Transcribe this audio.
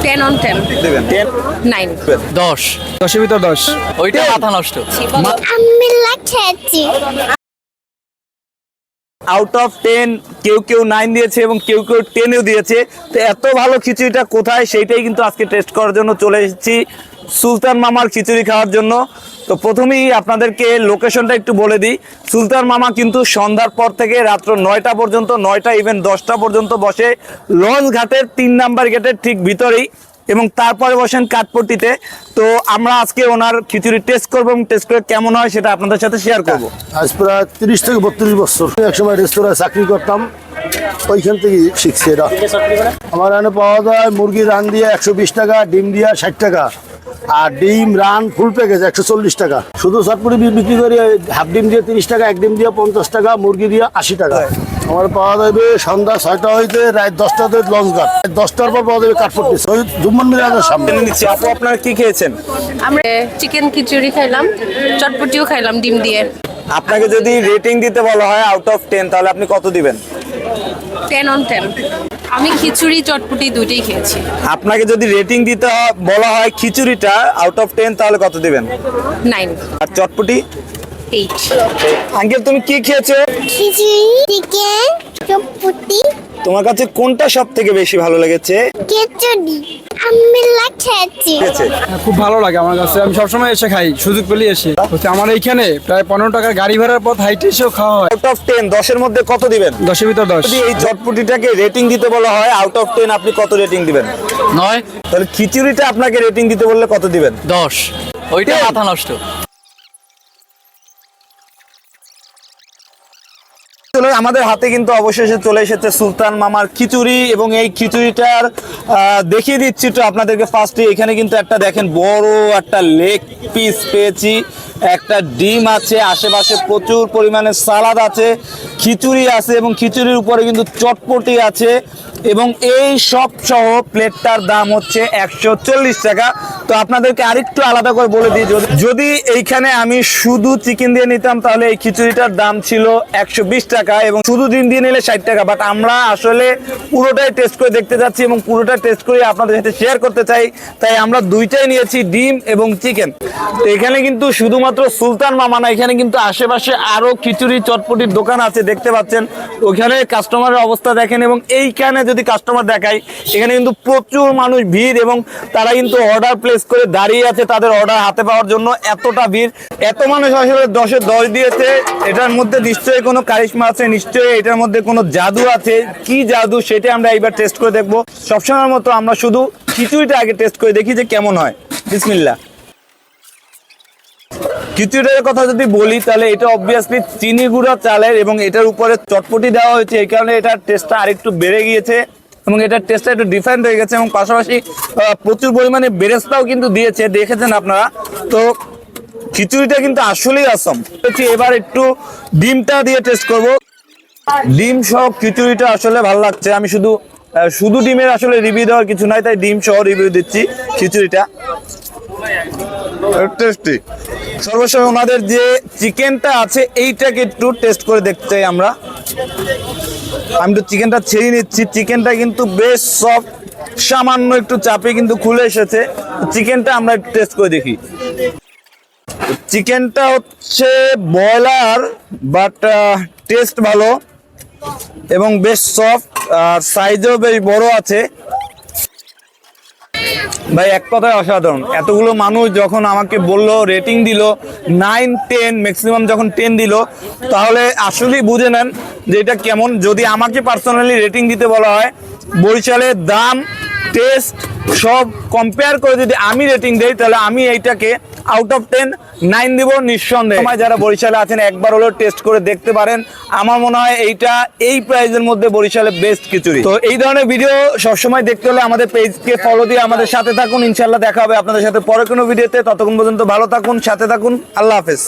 10 on 10 দিবেন 10 9 10 10-এর ভিতর 10। ওইটা মাথা নষ্ট। আমি লাখাচ্ছি আউট অফ 10 কেউ কেউ 9 দিয়েছে এবং কেউ কেউ 10ও দিয়েছে। তো এত ভালো খিচুড়িটা কোথায় সেইটাই কিন্তু আজকে টেস্ট করার জন্য চলে এসেছি সুলতান মামার খিচুড়ি খাওয়ার জন্য। তো প্রথমেই আপনাদেরকে লোকেশনটা একটু বলে দিই। সুলতান মামা কিন্তু সন্ধ্যার পর থেকে রাত্র 9টা পর্যন্ত, 9টা ইভেন 10টা পর্যন্ত বসে লঞ্চ ঘাটের 3 নাম্বার গেটের ঠিক ভিতরেই, এবং তারপরে বসেন কাঠপট্টিতে। তো আমরা আজকে ওনার খিচুড়ি টেস্ট করবো এবং টেস্ট করে কেমন হয় সেটা আপনাদের সাথে শেয়ার করব। আজ প্রায় 30 থেকে 32 বছর একসময় রেস্তোরাঁয় চাকরি করতাম, ওইখান থেকে শিখছি এটা। আমার এখানে পাওয়া যায় মুরগির রান দিয়ে 120 টাকা, ডিম দিয়ে 60 টাকা, আর ডিম রান ফুল প্যাকেজ 140 টাকা। শুধু চটপটি বিক্রি করি, হাফ ডিম দিয়ে 30 টাকা, এক ডিম দিয়ে 50 টাকা, মুরগি দিয়ে 80 টাকা। আমার পাওয়া যাবে সন্ধ্যা 6টা হইতে রাত 10টাতে লঞ্চ ঘাট, 10টার পর পাওয়া যাবে কাঠপট্টি শহীদ জুম্মান মিরাজের সামনে। নিচ্ছি আপু, আপনারা কি খেয়েছেন? আমরা চিকেন খিচুড়ি খাইলাম, চটপটিও খাইলাম ডিম দিয়ে। আপনাকে যদি রেটিং দিতে বলা হয় আউট অফ 10 তাহলে আপনি কত দিবেন? 10 on 10 আমি খিচুড়ি চটপটি দুটোই খেয়েছি। আপনাকে যদি রেটিং দিতে বলা হয় খিচুড়িটা আউট অফ 10 তাহলে কত দিবেন? 9 আর চটপটি? 8 আঙ্কেল তুমি কি খেয়েছো? খিচুড়ি, চিকেন, চটপটি, তোমার কাছে কোনটা সব থেকে বেশি ভালো লেগেছে? খিচুড়ি। আমি লাখাচ্ছি খেয়েছে? খুব ভালো লাগে আমার কাছে, আমি সবসময় এসে খাই, সুযোগ পেলেই এসে। হচ্ছে আমার এইখানে প্রায় 15 টাকার গাড়ি ভাড়ার পথ হাইটে এসেও খাওয়া হয়। আউট অফ 10 10-এর মধ্যে কত দিবেন? 10-এর ভিতর 10। যদি এই চটপটিটাকে রেটিং দিতে বলা হয় আউট অফ 10 আপনি কত রেটিং দিবেন? 9 তাহলে খিচুড়িটা আপনাকে রেটিং দিতে বললে কত দিবেন? 10 ওইটা মাথা নষ্ট। আমাদের হাতে কিন্তু অবশেষে চলে এসেছে সুলতান মামার খিচুড়ি, এবং এই খিচুড়িটার দেখিয়ে দিচ্ছি তো আপনাদেরকে। ফার্স্টে এখানে কিন্তু একটা দেখেন বড় একটা লেগ পিস পেয়েছি, একটা ডিম আছে, আশেপাশে প্রচুর পরিমাণে সালাদ আছে, খিচুড়ি আছে এবং খিচুড়ির উপরে কিন্তু চটপটি আছে, এবং এই সব সহ প্লেটটার দাম হচ্ছে 140 টাকা। তো আপনাদেরকে আরেকটু আলাদা করে বলে দিই, যদি এইখানে আমি শুধু চিকেন দিয়ে নিতাম তাহলে এই খিচুড়িটার দাম ছিল 120 টাকা, এবং শুধু ডিম দিয়ে নিলে 60 টাকা। বাট আমরা আসলে পুরোটাই টেস্ট করে দেখতে যাচ্ছি এবং পুরোটা টেস্ট করে আপনাদের সাথে শেয়ার করতে চাই, তাই আমরা দুইটাই নিয়েছি, ডিম এবং চিকেন। তো এখানে কিন্তু শুধুমাত্র সুলতান মামা না, এখানে কিন্তু আশেপাশে আরো খিচুড়ি চটপটির দোকান আছে, দেখতে পাচ্ছেন। ওইখানে কাস্টমারের অবস্থা দেখেন, এবং এইখানে যদি কাস্টমার দেখাই, এখানে কিন্তু প্রচুর মানুষ ভিড়, এবং তারা কিন্তু অর্ডার প্লেস করে দাঁড়িয়ে আছে তাদের অর্ডার হাতে পাওয়ার জন্য। এতটা ভিড়, এত মানুষ আসলে 10-এ 10 দিয়েছে। এটার মধ্যে নিশ্চয়ই কোনো কারিশমা আছে, নিশ্চয়ই এটার মধ্যে কোনো জাদু আছে। কি জাদু সেটা আমরা এইবার টেস্ট করে দেখবো। সবসময়ের মতো আমরা শুধু খিচুড়িটা আগে টেস্ট করে দেখি যে কেমন হয়। বিসমিল্লাহ। খিচুড়ির কথা যদি বলি তাহলে এটা অবভিয়াসলি চিনি গুঁড়া চালের, এবং এটার উপরে চটপটি দেওয়া হয়েছে, এই কারণে এটার টেস্টটা আরেকটু বেড়ে গিয়েছে এবং এটার টেস্টটা একটু ডিফারেন্ট হয়ে গেছে, এবং পাশাপাশি প্রচুর পরিমাণে বেরেস্তাও কিন্তু দিয়েছে, দেখেছেন আপনারা। তো খিচুড়িটা কিন্তু আসলেই আসাম। এবার একটু ডিমটা দিয়ে টেস্ট করব। ডিম সহ খিচুড়িটা আসলে ভালো লাগছে। আমি শুধু ডিমের আসলে রিভিউ দেওয়ার কিছু নাই, তাই ডিম সহ রিভিউ দিচ্ছি খিচুড়িটা। টেস্টি। সর্বশেষ ওনাদের যে চিকেনটা আছে এইটাকে একটু টেস্ট করে দেখতে চাই আমরা। আমি তো চিকেনটা ছেড়ে নিচ্ছি, চিকেনটা কিন্তু বেশ সফট, সামান্য একটু চাপে কিন্তু খুলে এসেছে। চিকেনটা আমরা একটু টেস্ট করে দেখি। চিকেনটা হচ্ছে ব্রয়লার, বাট টেস্ট ভালো এবং বেশ সফট, আর সাইজও বেশ বড় আছে। ভাই এক কথায় অসাধারণ। এতগুলো মানুষ যখন আমাকে বললো, রেটিং দিল 9, 10, ম্যাক্সিমাম যখন 10 দিল, তাহলে আসলেই বুঝে নেন যে এটা কেমন। যদি আমাকে পার্সোনালি রেটিং দিতে বলা হয়, বরিশালের দাম, টেস্ট সব কম্পেয়ার করে যদি আমি রেটিং দেই, তাহলে আমি এইটাকে আউট অফ 10 9 দিব নিঃসন্দেহে। যারা বরিশালে আছেন একবার হলেও টেস্ট করে দেখতে পারেন। আমার মনে হয় এইটা এই প্রাইজের মধ্যে বরিশালের বেস্ট খিচুড়ি। তো এই ধরনের ভিডিও সবসময় দেখতে হলে আমাদের পেজকে ফলো দিয়ে আমাদের সাথে থাকুন। ইনশাল্লাহ দেখা হবে আপনাদের সাথে পরে কোনো ভিডিওতে। ততক্ষণ পর্যন্ত ভালো থাকুন, সাথে থাকুন। আল্লাহ হাফেজ।